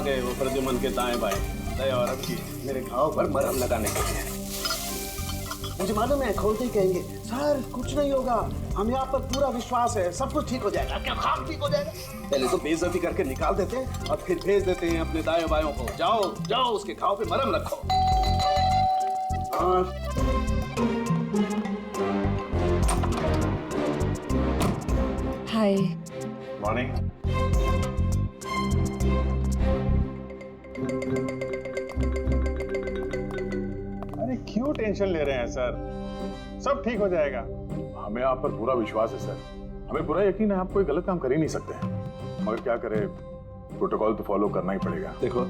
गए वो प्रद्युमन के दाएं बाएं दया और अब जी मेरे घाव पर मरहम लगाने के लिए। मुझे मालूम है खोलते ही कहेंगे सर कुछ नहीं होगा, हमें आप पर पूरा विश्वास है, सब कुछ ठीक हो जाएगा। क्या खाम ठीक हो जाएगा? पहले तो बेइज्जती करके निकाल देते हैं और फिर भेज देते हैं अपने दाएं बायों को, जाओ जाओ उसके घाव पे मरहम रखो। हाय। मॉर्निंग। अरे क्यों टेंशन ले रहे हैं सर, सब ठीक हो जाएगा। हमें आप पर पूरा विश्वास है सर, हमें पूरा यकीन है आप कोई गलत काम कर ही नहीं सकते, मगर क्या करें, प्रोटोकॉल तो फॉलो करना ही पड़ेगा। देखो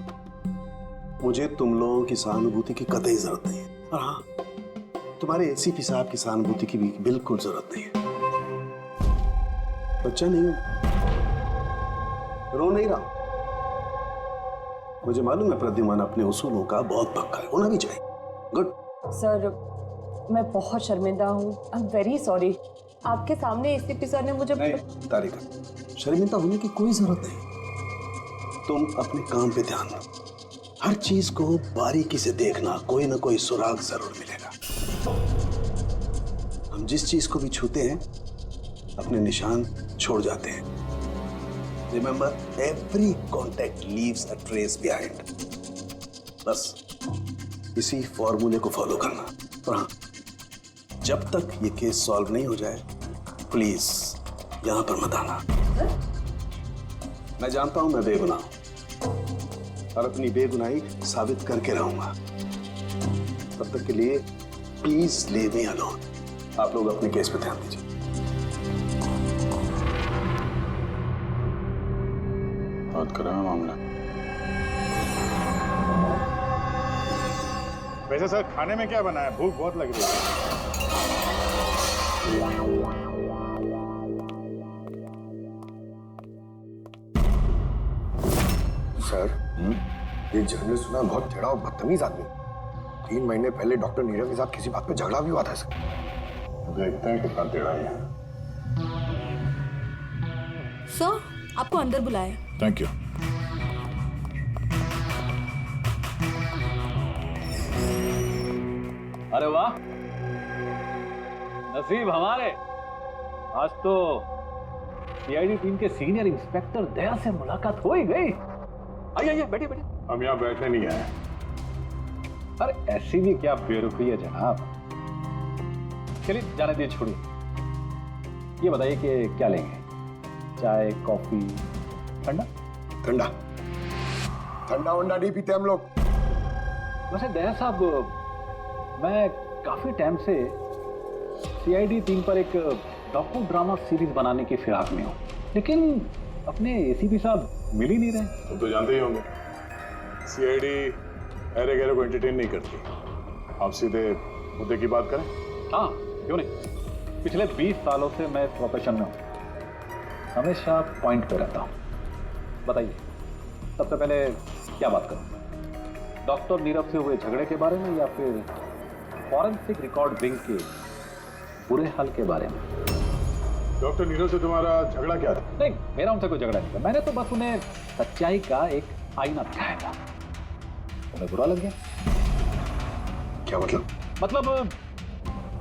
मुझे तुम लोगों की सहानुभूति की कतई जरूरत नहीं है, और हाँ तुम्हारे एसीपी साहब की सहानुभूति की भी बिल्कुल जरूरत नहीं है। बच्चा नहीं हूं, रो नहीं रहा। मुझे मालूम है प्रद्युमन अपने उसूलों का बहुत पक्का है, होना भी चाहिए। गुड। सर मैं बहुत शर्मिंदा हूँ, आई एम वेरी सॉरी। आपके सामने एसीपी सर ने मुझे नहीं तारिका, शर्मिंदा होने की कोई जरूरत नहीं। तुम अपने काम पे ध्यान दो, हर चीज को बारीकी से देखना, कोई ना कोई सुराग जरूर मिलेगा। हम जिस चीज को भी छूते हैं अपने निशान छोड़ जाते हैं। Remember, every contact leaves a trace behind. बस इसी फॉर्मूले को फॉलो करना। और हाँ, जब तक ये केस सॉल्व नहीं हो जाए प्लीज यहां पर मत आना। मैं जानता हूं मैं बेगुनाह हूं और अपनी बेगुनाही साबित करके रहूंगा। तब तक के लिए प्लीज लीव मी अलोन। आप लोग अपने केस पे ध्यान दीजिए। बात कर रहे हैं मामला। वैसे सर खाने में क्या बना है, भूख बहुत लग रही है। सर ये जर्नल सुना, बहुत टेढ़ा और बदतमीज आदमी। 3 महीने पहले डॉक्टर नीरव के साथ किसी बात पे झगड़ा भी हुआ था सर। देखते हैं कितना टेढ़ा है। सर आपको अंदर बुलाया। Thank you. अरे वाह, नसीब हमारे, आज तो सीआईडी टीम के सीनियर इंस्पेक्टर दया से मुलाकात हो ही गई। आइए आइए बैठिए बैठिए। हम यहाँ बैठने नहीं आए। अरे ऐसी भी क्या बेरुखी है जनाब। चलिए जाने दीजिए, छोड़िए। ये बताइए कि क्या लेंगे, चाय कॉफी ठंडा? ठंडा ठंडा वंडा नहीं पीते हम लोग। वैसे दया साहब, मैं काफी टाइम से सीआईडी टीम पर एक डॉक्यू ड्रामा सीरीज बनाने की फिराक में हूँ, लेकिन अपने एसीपी साहब मिल ही नहीं रहे। तुम तो जानते ही होंगे सीआईडी अरे गहरे को एंटरटेन नहीं करती। आप सीधे मुद्दे की बात करें। हाँ क्यों नहीं, पिछले 20 सालों से मैं इस प्रोफेशन में हूँ, हमेशा पॉइंट पे रहता हूँ। बताइए सबसे पहले क्या बात करूँ, डॉक्टर नीरव से हुए झगड़े के बारे में या फिर फॉरेंसिक रिकॉर्ड विंग के बुरे हाल के बारे में? डॉक्टर नीरव से तुम्हारा झगड़ा क्या था? नहीं, मेरा उनसे कोई झगड़ा नहीं था, मैंने तो बस उन्हें सच्चाई का एक आईना दिखाया था। उन्हें बुरा लग गया। क्या मतलब? मतलब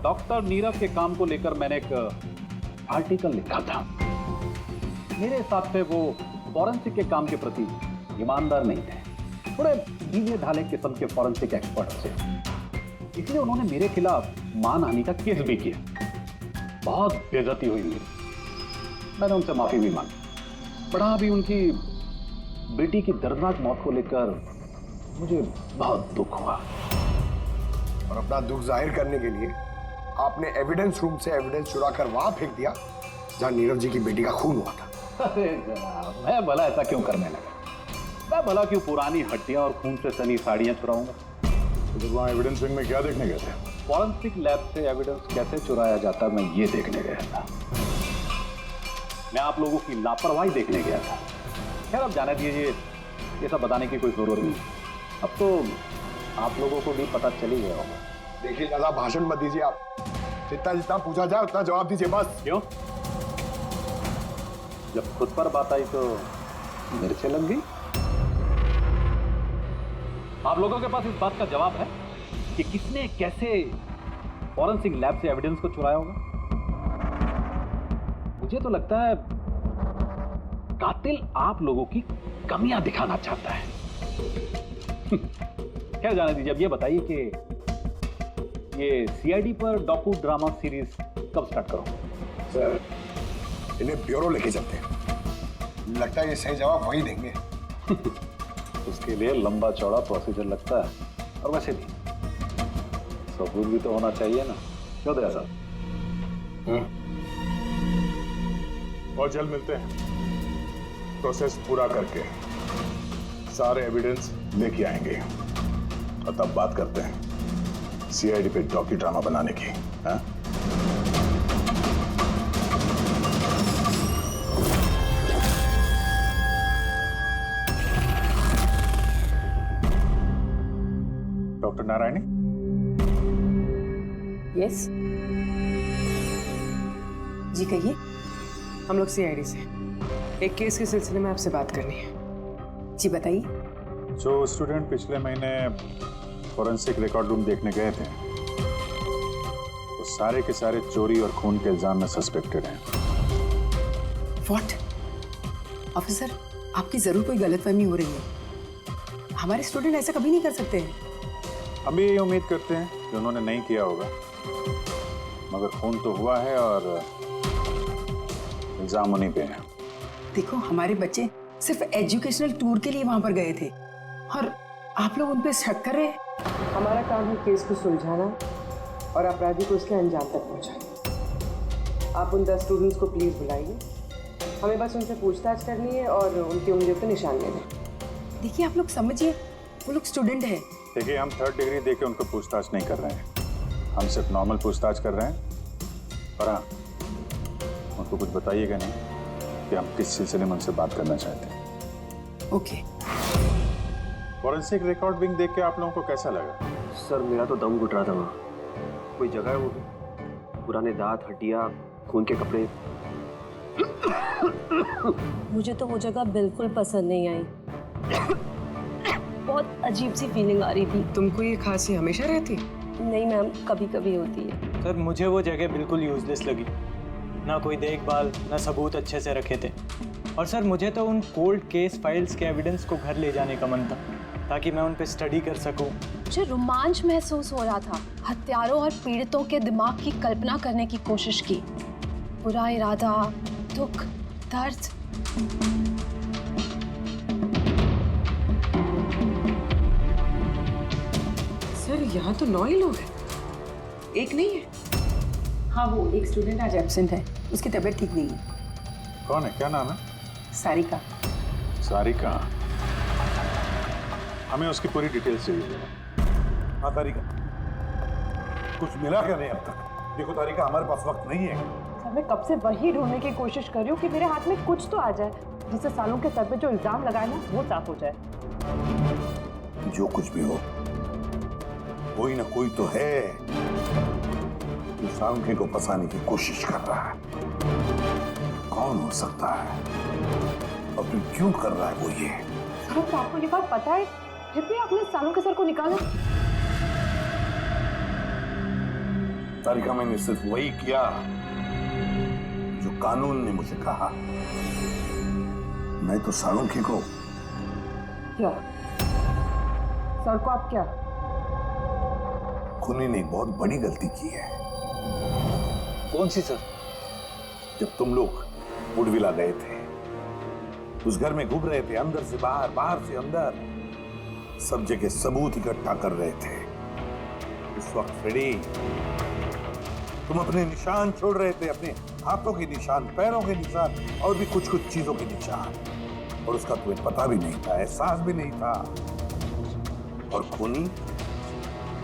डॉक्टर नीरव के काम को लेकर मैंने एक आर्टिकल लिखा था। मेरे हिसाब से वो फॉरेंसिक के काम के प्रति ईमानदार नहीं थे, थोड़े ढीले ढाले किस्म के फॉरेंसिक एक्सपर्ट थे। इसलिए उन्होंने मेरे खिलाफ मानहानि का केस भी किया। बहुत बेइज्जती हुई मेरी। मैंने उनसे माफी भी मांगी। बड़ा भी उनकी बेटी की दर्दनाक मौत को लेकर मुझे बहुत दुख हुआ। और अपना दुख जाहिर करने के लिए आपने एविडेंस रूम से एविडेंस चुरा कर वहां फेंक दिया जहां नीरव जी की बेटी का खून हुआ था। अरे जनाब, मैं भला ऐसा क्यों करने लगा? मैं भला क्यों पुरानी हड्डियां और खून से सनी साड़ियां चुराऊंगा? तो वहाँ एविडेंस विंग में क्या देखने गए थे? फॉरेंसिक लैब से एविडेंस कैसे चुराया जाता, मैं ये देखने गया था। मैं आप लोगों की लापरवाही देखने गया था। खैर अब जाने दीजिए, ये सब बताने की कोई जरूरत नहीं। अब तो आप लोगों को भी पता चल ही गया होगा। देखिए ज्यादा भाषण मत दीजिए आप, जितना जितना पूछा जाए उतना जवाब दीजिए बस। क्यों? जब खुद पर बात आई तो मेरे से लग गई। आप लोगों के पास इस बात का जवाब है कि किसने कैसे फॉरेंसिक लैब से एविडेंस को चुराया होगा? मुझे तो लगता है कातिल आप लोगों की कमियां दिखाना चाहता है। खैर जाने दीजिए, अब ये बताइए कि ये सीआईडी पर डॉकू ड्रामा सीरीज कब स्टार्ट करो? सर, इन्हें ब्यूरो लेके चलते हैं। लगता है ये सही जवाब वही देंगे। उसके लिए लंबा चौड़ा प्रोसीजर लगता है, और वैसे भी सबूत भी तो होना चाहिए ना, क्यों दया साहब? और जल्द मिलते हैं। प्रोसेस पूरा करके सारे एविडेंस लेके आएंगे और तब बात करते हैं सीआईडी पे डॉक्यू ड्रामा बनाने की। हाँ? डॉक्टर नारायणी, यस जी कहिए। हम लोग सीआईडी से एक केस के सिलसिले में आपसे बात करनी है। जी बताइए। जो स्टूडेंट पिछले महीने फॉरेंसिक रिकॉर्ड रूम देखने गए थे, वो सारे के सारे चोरी और खून के इल्जाम में सस्पेक्टेड हैं। व्हाट? ऑफिसर, आपकी जरूर कोई गलतफहमी हो रही है। हमारे स्टूडेंट ऐसा कभी नहीं कर सकते हैं। हम भी यही उम्मीद करते हैं कि उन्होंने नहीं किया होगा, मगर खून तो हुआ है और इल्जाम उन्हीं पे है। देखो, हमारे बच्चे सिर्फ एजुकेशनल टूर के लिए वहां पर गए थे और आप लोग उन पे शक कर रहे हैं। हमारा काम है केस को सुलझाना और अपराधी को उसके अंजाम तक पहुंचाना। आप उन 10 स्टूडेंट्स को प्लीज बुलाइए, हमें बस उनसे पूछताछ करनी है और उनकी उंगलियों पर निशान लेने। देखिए, आप लोग समझिए, वो लोग स्टूडेंट है। देखिए, हम 3rd डिग्री देके उनको पूछताछ नहीं कर रहे हैं, हम सिर्फ नॉर्मल पूछताछ कर रहे हैं। पर हाँ, उनको कुछ बताइएगा नहीं कि हम किस सिलसिले में उनसे बात करना चाहते हैं। ओके। फॉरेंसिक रिकॉर्ड विंग देख के आप लोगों को कैसा लगा? सर, मेरा तो दम घुट रहा था। वहाँ कोई जगह है वो पुराने दांत, हड्डियाँ, खून के कपड़े। मुझे तो वो जगह बिल्कुल पसंद नहीं आई। बहुत अजीब सी फीलिंग आ रही थी। तुमको ये खांसी हमेशा रहती? नहीं मैम, कभी कभी होती है। सर, मुझे वो जगह बिल्कुल यूजलेस लगी। ना कोई देखभाल, ना सबूत अच्छे से रखे थे। और सर, मुझे तो उन कोल्ड केस फाइल्स के एविडेंस को घर ले जाने का मन था, ताकि मैं उन पे स्टडी कर सकूं। मुझे रोमांच महसूस हो रहा था। हत्यारों और पीड़ितों के दिमाग की कल्पना करने की कोशिश की। बुरा इरादा, दुख, दर्द। सर, यहाँ तो 9 ही लोग हैं, एक नहीं है। हाँ, वो एक स्टूडेंट आज एब्सेंट है, उसकी तबीयत ठीक नहीं है। कौन है, क्या नाम है? सारिका। सारिका, हमें उसकी पूरी डिटेल्स चाहिए। हाँ तारिका, कुछ मिला क्या नहीं अब तक? देखो तारिका, हमारे पास वक्त नहीं है। सर, मैं कब से वही ढूंढने की कोशिश कर रही हूँ कि मेरे हाथ में कुछ तो आ जाए, जिससे सालों के सर पे जो इल्जाम लगाए ना वो साफ हो जाए। जो कुछ भी हो, कोई ना कोई तो है जो सांख्य को फंसाने की कोशिश कर रहा है। कौन हो सकता है और फिर क्यों कर रहा है वो ये? सर, तो आपको ये बात पता है, फिर भी आपने सालों के सर को निकाला। तारिका, मैंने सिर्फ वही किया जो कानून ने मुझे कहा। मैं तो सालुंखे को क्या? सर को आप क्या? खूनी ने एक बहुत बड़ी गलती की है। कौन सी सर? जब तुम लोग वुडविला गए थे, उस घर में घूम रहे थे, अंदर से बाहर, बाहर से अंदर, सब जगह सबूत इकट्ठा कर रहे थे। उस वक्त फ्रेडी, तुम अपने निशान छोड़ रहे थे, अपने हाथों के निशान, पैरों के निशान और भी कुछ कुछ चीजों के निशान, और उसका तुम्हें पता भी नहीं था, एहसास भी नहीं था। और खूनी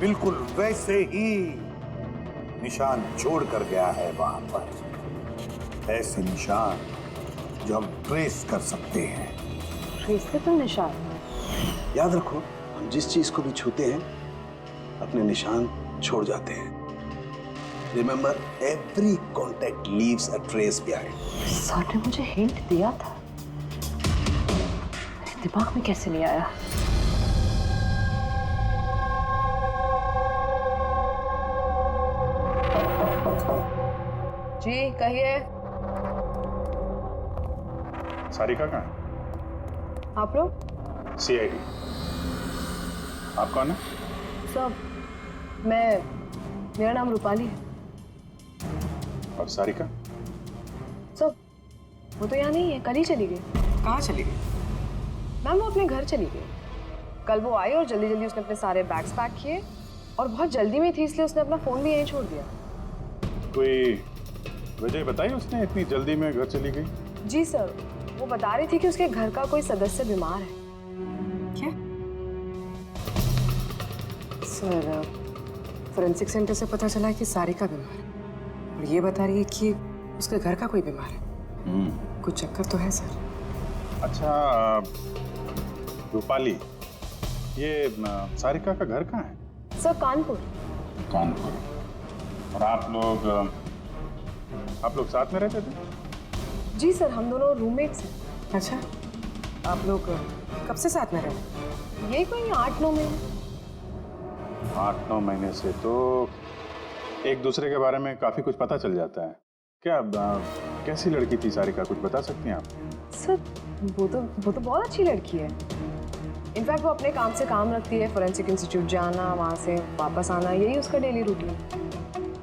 बिल्कुल वैसे ही निशान छोड़ कर गया है वहां पर। ऐसे निशान जो हम ट्रेस कर सकते हैं। ट्रेस से तो निशान। याद रखो, हम जिस चीज को भी छूते हैं अपने निशान छोड़ जाते हैं। Remember, every contact leaves a trace behind. Sir ने मुझे हिंट दिया था, मेरे दिमाग में कैसे नहीं आया? जी कहिए। सारिका कहाँ है? आप लोग? सीआईडी। आप कौन है? सब मेरा नाम रूपाली है। और सारिका? सब वो तो यहाँ नहीं है, कल ही चली गई। कहाँ चली गई? मैम वो अपने घर चली गई। कल वो आई और जल्दी जल्दी उसने अपने सारे बैग्स पैक किए और बहुत जल्दी में थी, इसलिए उसने अपना फोन भी यहीं छोड़ दिया। कोई वजह बताई उसने इतनी जल्दी में घर चली गई? जी सर, वो बता रही थी कि उसके घर का कोई सदस्य बीमार है। क्या? सर फोरेंसिक सेंटर से पता चला है कि सारिका बीमार है और ये बता रही है कि उसके घर का कोई बीमार है। कुछ चक्कर तो है सर। अच्छा रूपाली, ये सारिका का घर कहाँ है? सर कानपुर। कानपुर। और आप लोग साथ में रहते थे? जी सर, हम दोनों रूममेट्स हैं। अच्छा, आप लोग कब से साथ में रहे? ये कोई 8-9 महीने। 8-9 महीने से तो एक दूसरे के बारे में काफी कुछ पता चल जाता है। क्या कैसी लड़की थी सारिका, कुछ बता सकती हैं आप? सर वो तो बहुत अच्छी लड़की है। इनफैक्ट वो अपने काम से काम रखती है, फोरेंसिक इंस्टीट्यूट जाना, वहाँ से वापस आना, यही उसका डेली रूटीन।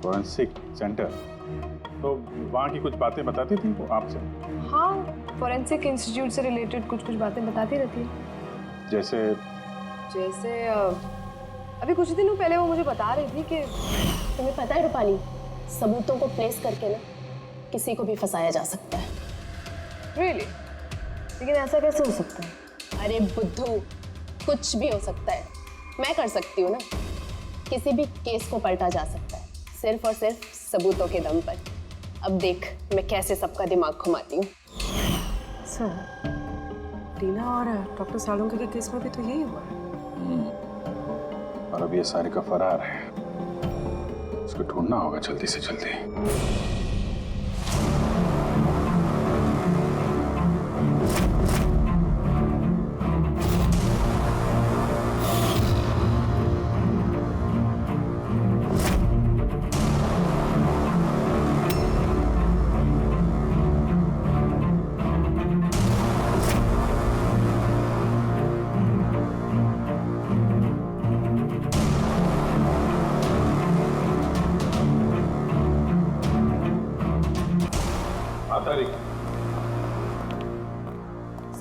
फोरेंसिक सेंटर, तो वहाँ की कुछ बातें बताती थी वो आपसे? हाँ, फोरेंसिक इंस्टीट्यूट से रिलेटेड कुछ बातें बताती रहती है। जैसे अभी कुछ दिनों पहले वो मुझे बता रही थी कि तुम्हें पता है रूपाली, सबूतों को प्लेस करके ना किसी को भी फंसाया जा सकता है। रियली? लेकिन ऐसा कैसे हो सकता है? अरे बुद्धू, कुछ भी हो सकता है। मैं कर सकती हूँ ना, किसी भी केस को पलटा जा सकता है सिर्फ और सिर्फ सबूतों के दम पर। अब देख मैं कैसे सबका दिमाग घुमाती हूँ। सर, टीना और डॉक्टर सालुंके के केस में भी तो यही हुआ है। और अब ये सारिका फरार है, उसको ढूंढना होगा जल्दी से जल्दी।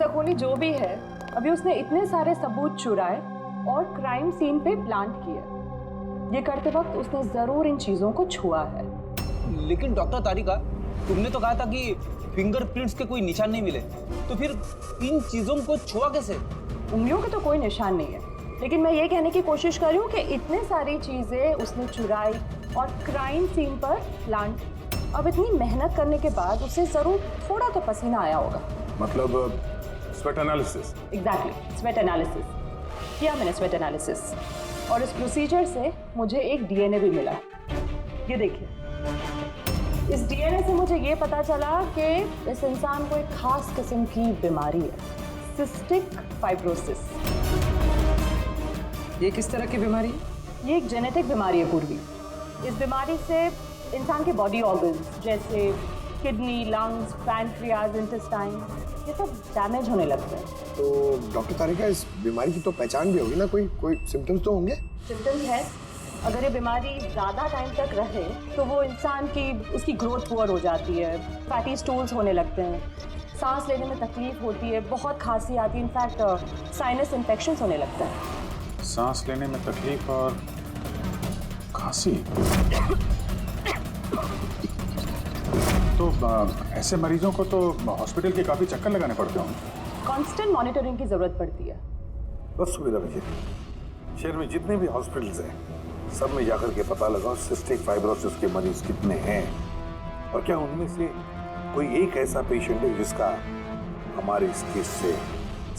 सकोनी जो भी है, अभी उसने इतने सारे सबूत चुराए और क्राइम सीन पे प्लांट किए। ये करते वक्त उसने जरूर इन चीजों को छुआ है। लेकिन डॉक्टर तारिका, तुमने तो कहा था कि फिंगरप्रिंट्स के कोई निशान नहीं मिले, तो फिर इन चीजों को छुआ कैसे? उंगलियों के तो कोई निशान नहीं है, लेकिन मैं ये कहने की कोशिश कर रही हूँ कि इतने सारी चीजें उसने चुराई और क्राइम सीन पर प्लांट। अब इतनी मेहनत करने के बाद उसे जरूर थोड़ा तो पसीना आया होगा। मतलब sweat analysis? Exactly, sweat analysis किया मैंने, स्वेट एनालिसिस। और इस प्रोसीजर से मुझे एक डीएनए भी मिला। ये देखिए, इस डीएनए से मुझे ये पता चला कि इस इंसान को एक खास किस्म की बीमारी है, सिस्टिक फाइब्रोसिस। ये किस तरह की बीमारी है? ये एक जेनेटिक बीमारी है पूर्वी। इस बीमारी से इंसान के बॉडी ऑर्गन्स जैसे किडनी, लंग्स, पैनक्रियाज, इंटेस्टाइन, ये सब डैमेज होने लगते हैं। तो डॉक्टर तारिका, इस बीमारी की तो पहचान भी होगी ना, कोई सिम्टम्स तो होंगे? सिम्टम्स है। अगर ये बीमारी ज़्यादा टाइम तक रहे तो वो इंसान की उसकी ग्रोथ पुअर हो जाती है, फैटी स्टूल्स होने लगते हैं, सांस लेने में तकलीफ होती है, बहुत खांसी आती है, इनफैक्ट साइनस इन्फेक्शंस होने लगता है। सांस लेने में तकलीफ और खांसी? तो ऐसे मरीजों को तो हॉस्पिटल के काफी चक्कर लगाने पड़ते होंगे। कांस्टेंट मॉनिटरिंग की जरूरत पड़ती है। बस सुविधा मुझे शहर में जितने भी हॉस्पिटल्स हैं सब में जाकर के पता लगाओ सिस्टिक फाइब्रोसिस के मरीज कितने हैं और क्या उनमें से कोई एक ऐसा पेशेंट है जिसका हमारे इस केस से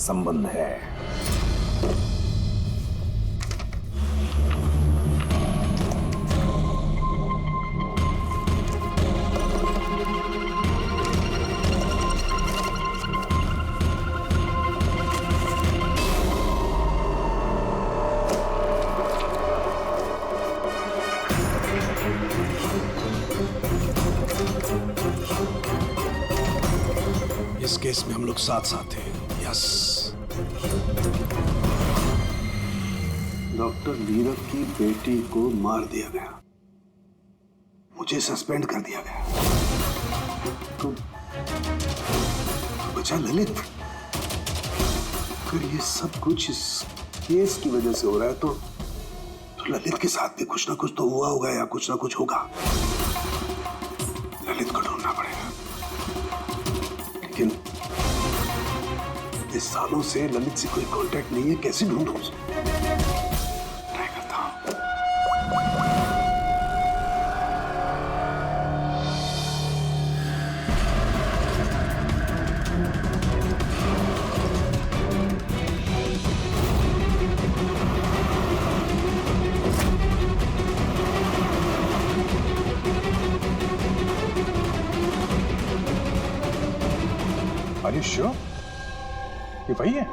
संबंध है। केस में हम लोग साथ साथ हैं। यस। डॉक्टर नीरव की बेटी को मार दिया गया, मुझे सस्पेंड कर दिया गया, तो बचा ललित। अगर ये सब कुछ इस केस की वजह से हो रहा है तो ललित के साथ भी कुछ ना कुछ तो हुआ होगा या कुछ ना कुछ होगा। ललित को ढूंढना पड़ेगा, लेकिन इस सालों से ललित से कोई कांटेक्ट नहीं है, कैसे ढूंढूं उसे? ट्राई करता हूं। Are you sure? ये वही है?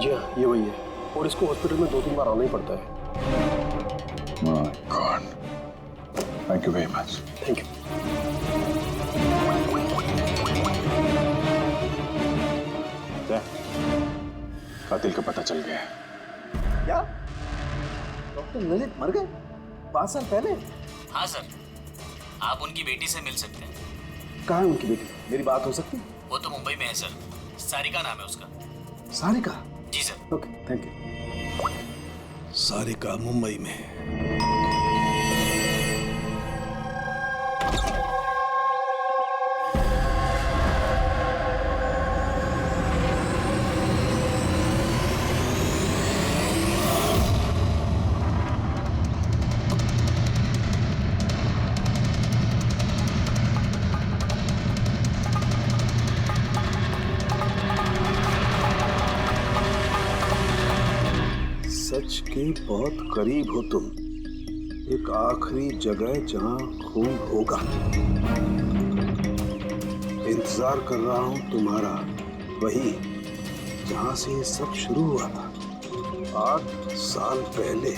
जी हाँ, ये वही है। और इसको हॉस्पिटल में 2-3 बार आना ही पड़ता है। My God. Thank you very much. Thank you. कातिल का पता चल गया है। क्या? डॉक्टर ललित मर गए 5 साल पहले? हाँ सर, आप उनकी बेटी से मिल सकते हैं। कहाँ है उनकी बेटी? मेरी बात हो सकती है? वो तो मुंबई में है सर, सारिका नाम है उसका। सारिका? जी sir. Okay, thank you. Sarika Mumbai में। सच के बहुत करीब हो तुम। एक आखिरी जगह जहां खून होगा। इंतजार कर रहा हूं तुम्हारा, वही जहां से ये सब शुरू हुआ था 8 साल पहले।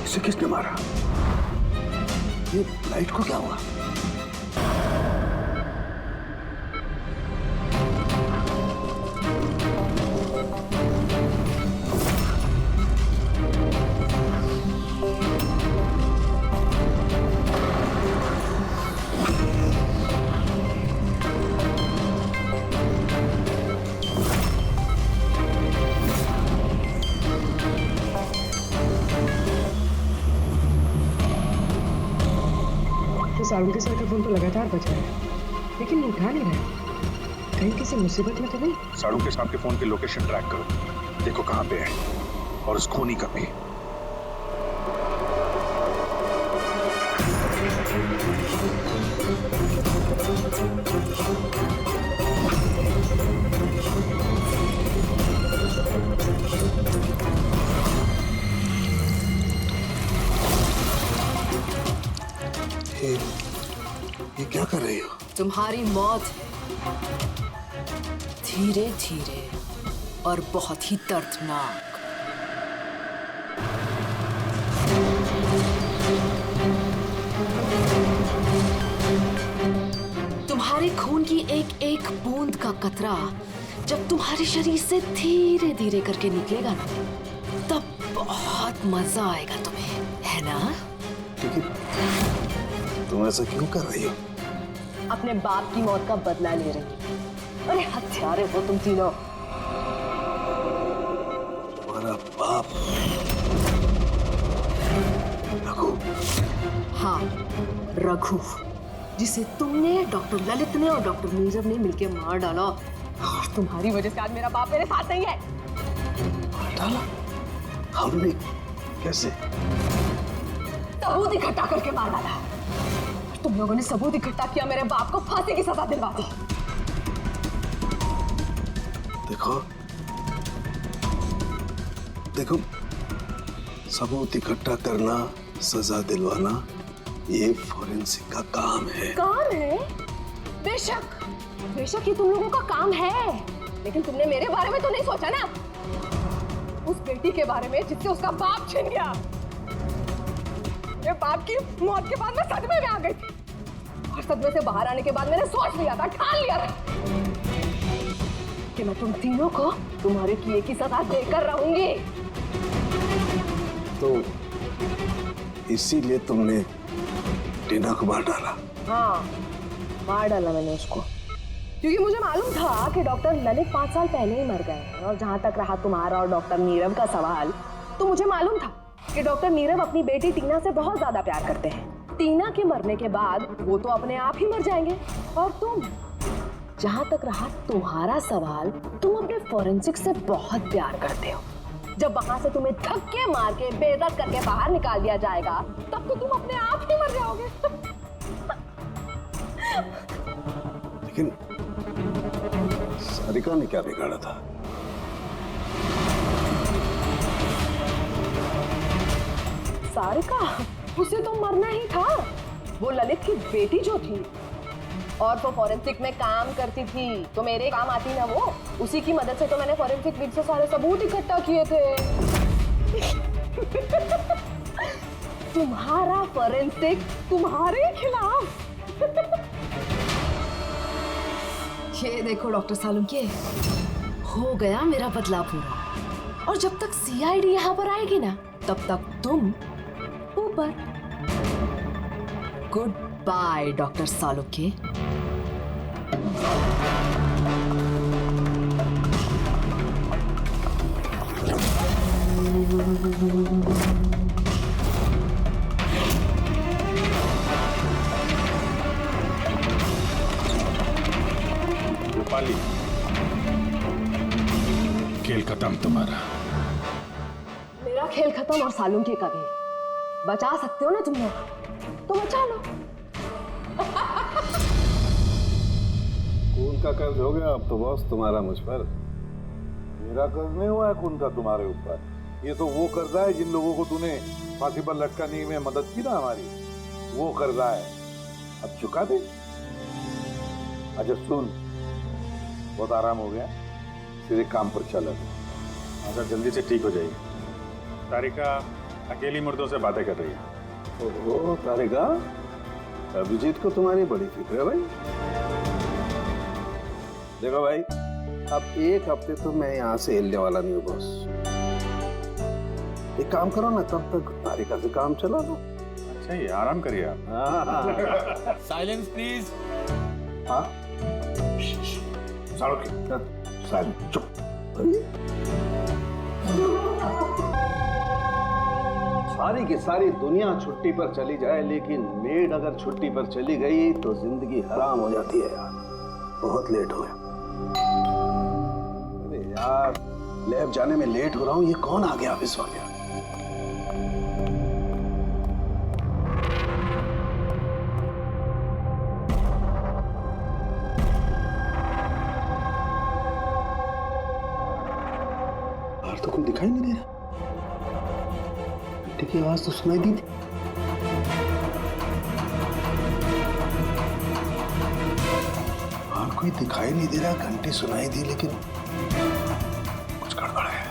इसे किसने मारा? ये लाइट को क्या हुआ? सारुण के सर का फोन तो लगातार बज रहा है, लेकिन वो उठा नहीं रहा है। कहीं किसी मुसीबत में तो नहीं? सारुण के साहब के फोन की लोकेशन ट्रैक करो, देखो कहाँ पे है और उस खूनी का भी। ये क्या कर रही हो? तुम्हारी मौत धीरे धीरे और बहुत ही दर्दनाक। तुम्हारे खून की एक एक बूंद का कतरा जब तुम्हारे शरीर से धीरे धीरे करके निकलेगा ना, तब बहुत मजा आएगा तुम्हें, है ना? तुम ऐसा क्यों कर रही हो? अपने बाप की मौत का बदला ले रही हूँ। अरे हत्यारे हो तुम तीनों। तुम्हारा बाप रघु? हाँ, रघु, जिसे तुमने, डॉक्टर ललित ने और डॉक्टर नीरव ने मिलकर मार डाला। और तुम्हारी वजह से आज मेरा बाप मेरे साथ नहीं है। मार डाला? हमने? कैसे? सबूत इकट्ठा करके मार डाला। तुम लोगों ने सबूत इकट्ठा किया, मेरे बाप को फांसी की सजा दिलवा दी। देखो देखो, सबूत इकट्ठा करना, सजा दिलवाना, ये फॉरेंसिक का काम है। काम है? बेशक, बेशक ये तुम लोगों का काम है, लेकिन तुमने मेरे बारे में तो नहीं सोचा ना। उस बेटी के बारे में जिससे उसका बाप छिन गया। मेरे बाप की मौत के बाद मैं सदमे में आ गई थी, और सदमे से बाहर आने के बाद मैंने सोच लिया था, ठान लिया था कि मैं तुम तीनों को तुम्हारे किए की सजा देकर रहूंगी। तो इसीलिए तुमने टीना को मार डाला? हाँ, मार डाला मैंने उसको, क्योंकि मुझे मालूम था कि डॉक्टर ललित 5 साल पहले ही मर गए हैं। और जहां तक रहा तुम्हारा और डॉक्टर नीरव का सवाल, तो मुझे मालूम था कि डॉक्टर नीरव अपनी बेटी टीना से बहुत ज्यादा प्यार करते हैं। टीना के मरने के बाद वो तो अपने आप ही मर जाएंगे। और तुम, जहां तक रहा तुम्हारा सवाल, तुम अपने फॉरेंसिक से बहुत प्यार करते हो। जब वहां से तुम्हें धक्के मार के बेइज्जत करके बाहर निकाल दिया जाएगा, तब तो तुम अपने आप ही मर जाओगे। लेकिन सारिका ने क्या बिगाड़ा था? सारिका, उसे तो मरना ही था। वो ललित की बेटी जो थी, और वो फॉरेंसिक में काम करती थी, तो मेरे काम आती ना वो। उसी की मदद से तो मैंने फॉरेंसिक विंग से सारे सबूत इकट्ठा किए थे। तुम्हारा फॉरेंसिक तुम्हारे खिलाफ। ये देखो डॉक्टर सालुंके, हो गया मेरा बदला पूरा। और जब तक सीआईडी यहाँ पर आएगी ना, तब तक तुम ऊपर। Good by doctor Salunke. Rupali, खेल खत्म तुम्हारा। मेरा खेल खत्म और सालुंके का भी। बचा सकते हो ना तुम लोग, तो बचा लो। खून का कर्ज हो गया अब तो बॉस तुम्हारा मुझ पर। मेरा कर्ज नहीं हुआ है खून का तुम्हारे ऊपर। ये तो वो कर्जा है जिन लोगों को तूने फांसी पर लटकाने में मदद की ना हमारी, वो कर्जा है। अब चुका दे। अच्छा सुन, बहुत आराम हो गया, सीधे काम पर चला। अच्छा जल्दी से ठीक हो जाइए। तारिका अकेली मुर्दों से बातें कर रही है। ओहो तारिका, अभिजीत को तुम्हारी बड़ी फिक्र है भाई। देखो भाई, अब एक हफ्ते तो मैं यहाँ से हिलने वाला नहीं हूँ बॉस। एक काम करो ना, तब तक तारिका से काम चला लो। अच्छा ये आराम करिए आप। Silence please. हाँ साइलेंस, चुप। सारी की सारी दुनिया छुट्टी पर चली जाए, लेकिन मेड अगर छुट्टी पर चली गई तो जिंदगी हराम हो जाती है यार। बहुत लेट हो गया। अरे यार, लैब जाने में लेट हो रहा हूँ, ये कौन आ गया ऑफिस वाला? बाहर तो कोई दिखाई नहीं दे रहा। घंटे की आवाज तो सुनाई दी थी। बाहर कोई दिखाई नहीं दे रहा, घंटी सुनाई दी, लेकिन कुछ गड़बड़ है।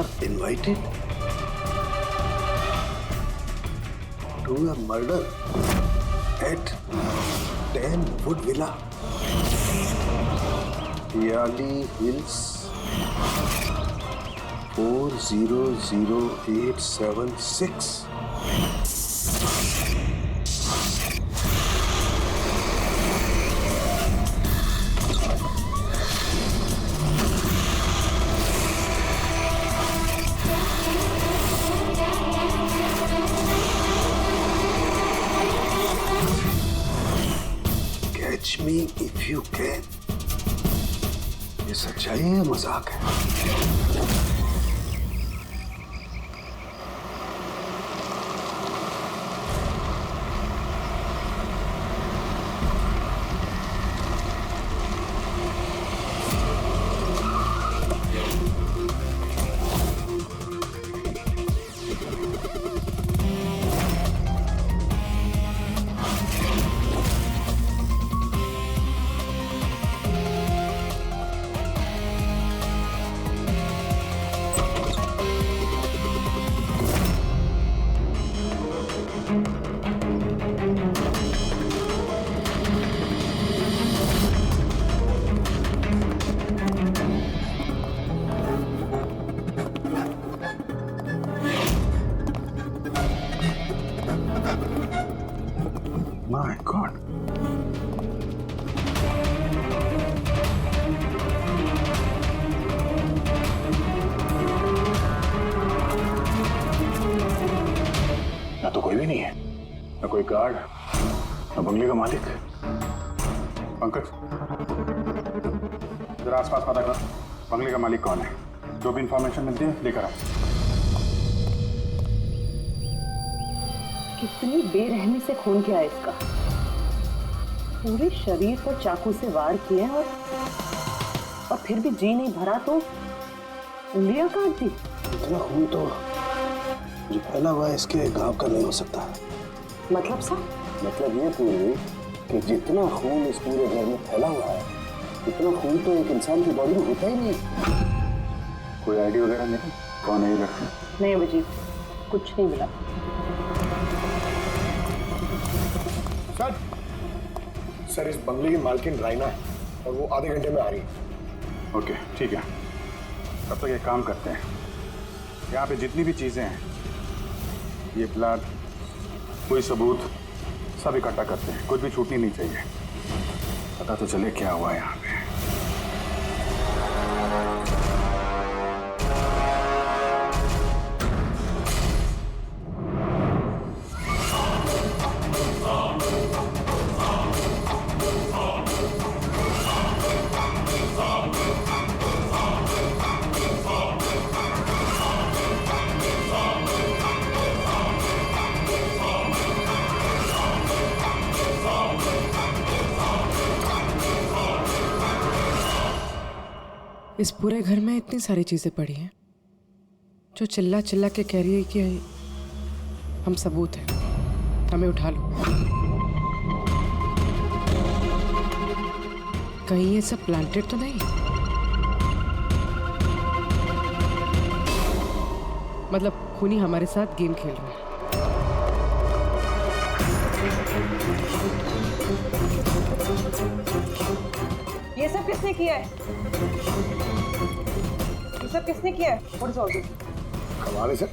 are invited to a murder at 10 Wood Villa, Yali Hills, 400876. Catch me if you can. ये सच्चाई है या मजाक है? My God. ना तो कोई भी नहीं है, ना कोई गार्ड, ना बंगले का मालिक। पंकज, जरा आसपास पता कर, बंगले का मालिक कौन है? जो भी इंफॉर्मेशन मिलती है लेकर आओ। कितनी बेरहमी से खून किया है इसका। पूरे शरीर पर चाकू से वार किए और फिर भी जी नहीं भरा तो उंगलियां काट दी। इतना खून तो जो फैला हुआ है इसके गांव का नहीं हो सकता। मतलब सा? मतलब ये पूरी कि जितना खून इस पूरे घर में फैला हुआ है इतना खून तो एक इंसान की बॉडी में होता ही नहीं। कोई आईडी वगैरह नहीं? कौन है ये लड़की? नहीं अभिजीत, कुछ नहीं मिला। सर इस बंगले की मालकिन राइना है और वो आधे घंटे में आ रही है। ओके ठीक है, तब तक एक काम करते हैं, यहाँ पे जितनी भी चीजें हैं, ये प्लाट, कोई सबूत, सब इकट्ठा करते हैं। कुछ भी छूटनी नहीं चाहिए। पता तो चले क्या हुआ यहाँ पे। इस पूरे घर में इतनी सारी चीजें पड़ी हैं जो चिल्ला चिल्ला के कह रही है कि हम सबूत हैं, हमें उठा लो। कहीं ये सब प्लांटेड तो नहीं? मतलब खूनी हमारे साथ गेम खेल रहे हैं। ये सब किसने किया है? ये सब किसने किया है? What is all this? कमाल है सर,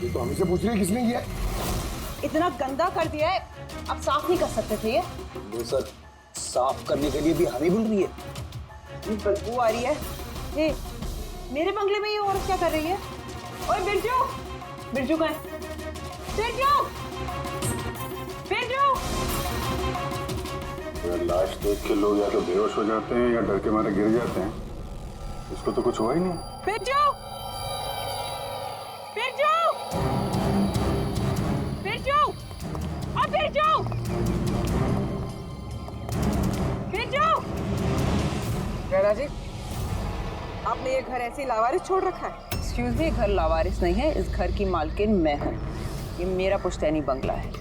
ये तो हमसे पूछ रही है किसने किया है। इतना गंदा कर दिया है, अब साफ नहीं कर सकते थे ये? वो सर साफ करने के लिए भी हमें बोल रही है। बदबू आ रही है। ये मेरे बंगले में ये औरत क्या कर रही है? ओए बिरजू, बिरजू कहाँ है? बिरजू, बिरजू। लाश देख के लोग या तो बेहोश हो जाते हैं या डर के मारे गिर जाते हैं। इसको तो कुछ हुआ ही नहीं। बिरजू, बिरजू, बिरजू, अब बिरजू, बिरजू। गैरा जी, आपने ये घर ऐसे ही लावारिस छोड़ रखा है? एक्सक्यूज मी, घर लावारिस नहीं है, इस घर की मालकिन मैं हूँ। ये मेरा पुश्तैनी बंगला है।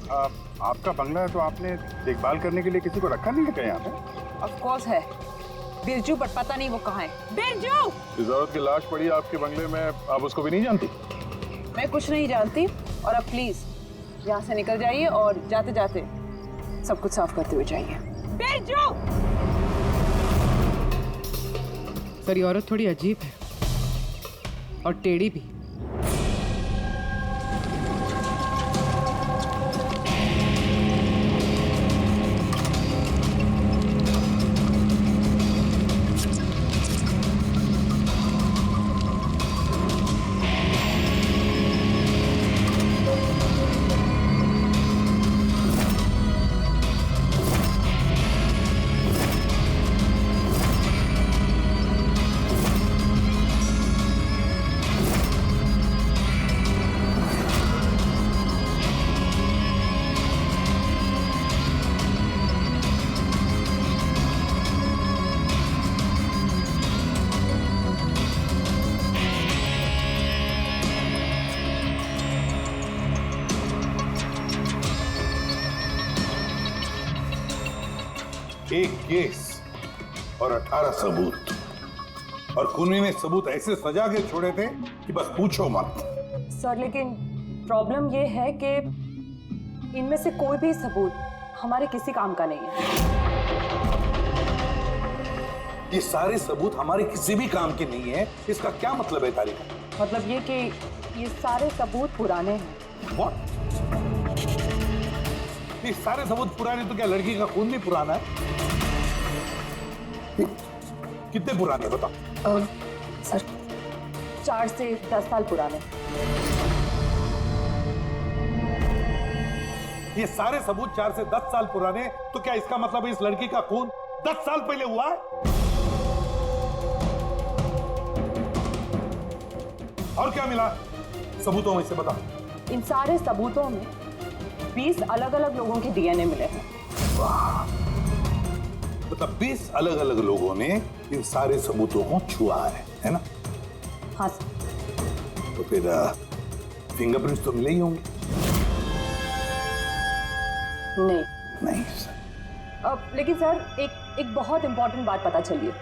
आपका बंगला है तो आपने देखभाल करने के लिए किसी को रखा नहीं है क्या यहाँ पे? ऑफ कोर्स है, बिरजू, बट पता नहीं वो कहाँ है। बिरजू! इस औरत की लाश पड़ी है आपके बंगले में, आप उसको भी नहीं जानती? मैं कुछ नहीं जानती, और अब प्लीज यहाँ से निकल जाइए और जाते जाते सब कुछ साफ करते हुए जाइए। बिरजू! सर, ये औरत थोड़ी अजीब है और टेढ़ी भी। एक केस और 18 सबूत, और खूनी ने सबूत ऐसे सजा के छोड़े थे कि बस पूछो मत। सर, लेकिन प्रॉब्लम ये है कि इनमें से कोई भी सबूत हमारे किसी काम का नहीं है। ये सारे सबूत हमारे किसी भी काम के नहीं है, इसका क्या मतलब है तारिका? मतलब ये कि ये सारे सबूत पुराने हैं। What? ये सारे सबूत पुराने, तो क्या लड़की का खून भी पुराना है? कितने पुराने बताओ? सर, 4 से 10 साल पुराने। ये सारे सबूत 4 से 10 साल पुराने, तो क्या इसका मतलब है इस लड़की का खून 10 साल पहले हुआ है? और क्या मिला सबूतों में से बताओ? इन सारे सबूतों में 20 अलग-अलग लोगों के डीएनए मिले हैं। वाह! मतलब 20 अलग अलग लोगों ने इन सारे सबूतों को छुआ है ना? हाँ सर। तो फिर फिंगरप्रिंट्स तो मिले ही होंगे? नहीं। नहीं सर। अब लेकिन सर, एक बहुत इंपॉर्टेंट बात पता चली है।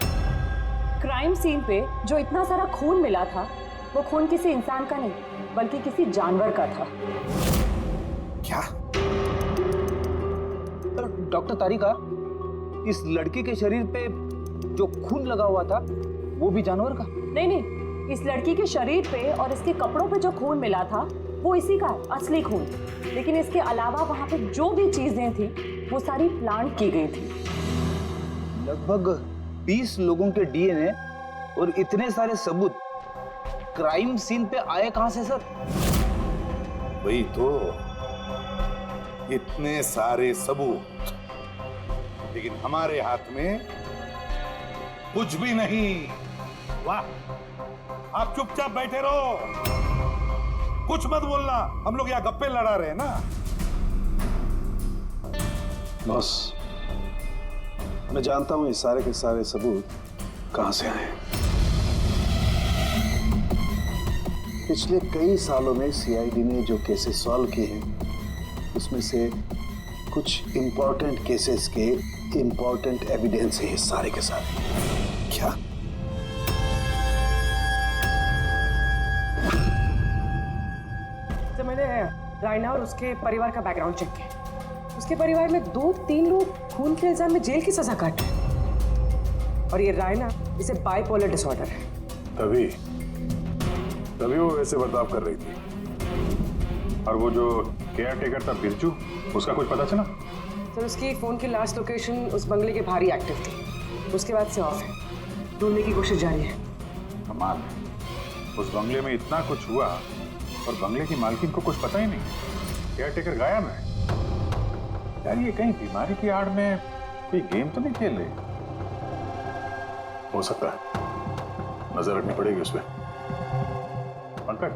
क्राइम सीन पे जो इतना सारा खून मिला था, वो खून किसी इंसान का नहीं, बल्कि किसी जानवर का था। क्या? डॉक्टर तारिका, इस लड़की के शरीर पे जो खून लगा हुआ था वो भी जानवर का? नहीं, इस लड़की के शरीर पे और इसके कपड़ों पे जो खून मिला था वो इसी का असली खून। लेकिन इसके अलावा वहां पे जो भी चीजें थी वो सारी प्लांट की गई थी। लगभग 20 लोगों के डीएनए और इतने सारे सबूत क्राइम सीन पे आए कहां से सर? वही तो, इतने सारे सबूत, लेकिन हमारे हाथ में कुछ भी नहीं। वाह! आप चुपचाप बैठे रहो, कुछ मत बोलना, हम लोग यहाँ गप्पे लड़ा रहे हैं ना। बॉस, मैं जानता हूं ये सारे के सारे सबूत कहां से आए। पिछले कई सालों में सीआईडी ने जो केसेस सॉल्व किए हैं, उसमें से कुछ इंपॉर्टेंट केसेस के इंपॉर्टेंट एविडेंस है ये सारे के सारे। क्या? तो मैंने रायना और उसके परिवार का बैकग्राउंड चेक किया। उसके परिवार में 2-3 लोग खून के इल्जाम में जेल की सजा काट रहे हैं, और ये रायना, इसे बाइपोलर डिसऑर्डर है। तभी वो वैसे बर्ताव कर रही थी। और वो जो केयर टेकर था बिरजू, उसका कुछ पता चला? तो उसकी फोन की लास्ट लोकेशन उस बंगले के बाहर ही एक्टिव थी, उसके बाद से ऑफ है। ढूंढने की कोशिश जारी है। कमाल है, उस बंगले में इतना कुछ हुआ और बंगले की मालकिन को कुछ पता ही नहीं। केयर टेकर गायब है। यार, ये कहीं बीमारी की आड़ में कोई गेम तो नहीं खेल रही? हो सकता है, नजर रखनी पड़ेगी उस पर। पंकज,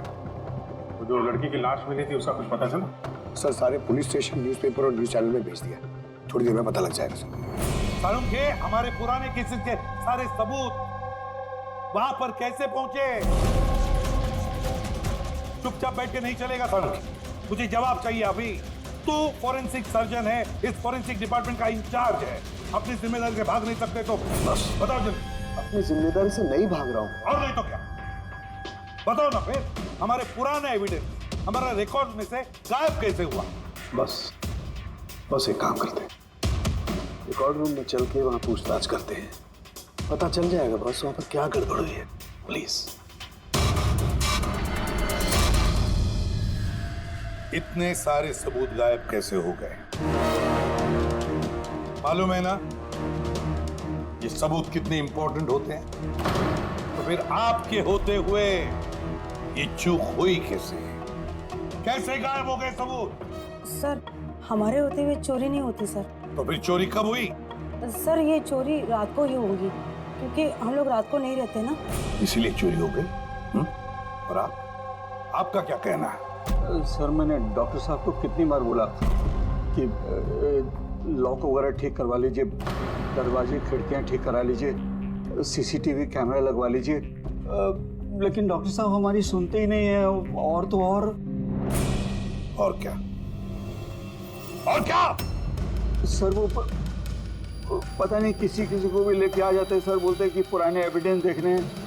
वो जो लड़की की लाश मिली थी उसका कुछ पता चला? सर, सारे पुलिस स्टेशन, न्यूज़पेपर और न्यूज़ चैनल में भेज दिया, थोड़ी देर में पता लग जाएगा सर। मालूम के हमारे पुराने केसेस के सारे सबूत वहां पर कैसे पहुंचे? चुपचाप बैठ के नहीं चलेगा सर, मुझे जवाब चाहिए अभी। तू फॉरेंसिक सर्जन है, इस फॉरेंसिक डिपार्टमेंट का इंचार्ज है, अपनी जिम्मेदारी से भाग नहीं सकते तो बस बताओ जल्दी। अपनी जिम्मेदारी से नहीं भाग रहा हूं। और नहीं तो क्या? बताओ ना फिर, हमारे पुराने एविडेंस, हमारा रिकॉर्ड में से गायब कैसे हुआ? बस एक काम करते हैं, रिकॉर्ड रूम में चल के वहां पूछताछ करते हैं, पता चल जाएगा बस वहां पर क्या गड़बड़ हुई है। प्लीज। इतने सारे सबूत गायब कैसे हो गए? मालूम है ना ये सबूत कितने इंपॉर्टेंट होते हैं? तो फिर आपके होते हुए ये चूक हुई कैसे? कैसे गायब हो गए सबूत? सर, हमारे होते हुए चोरी नहीं होती सर। तो फिर चोरी कब हुई? सर, ये चोरी रात को ही होगी, क्योंकि हम लोग रात को नहीं रहते ना। इसीलिए चोरी हो गई। और आपका क्या कहना है? सर, मैंने डॉक्टर साहब को कितनी बार बोला कि लॉक वगैरह ठीक करवा लीजिए, दरवाजे खिड़कियां ठीक करा लीजिए, सीसीटीवी कैमरा लगवा लीजिए, लेकिन डॉक्टर साहब हमारी सुनते ही नहीं है। और तो और क्या? और क्या? सर, वो पता नहीं किसी को भी लेके आ जाते हैं सर, बोलते हैं कि पुराने एविडेंस देखने हैं।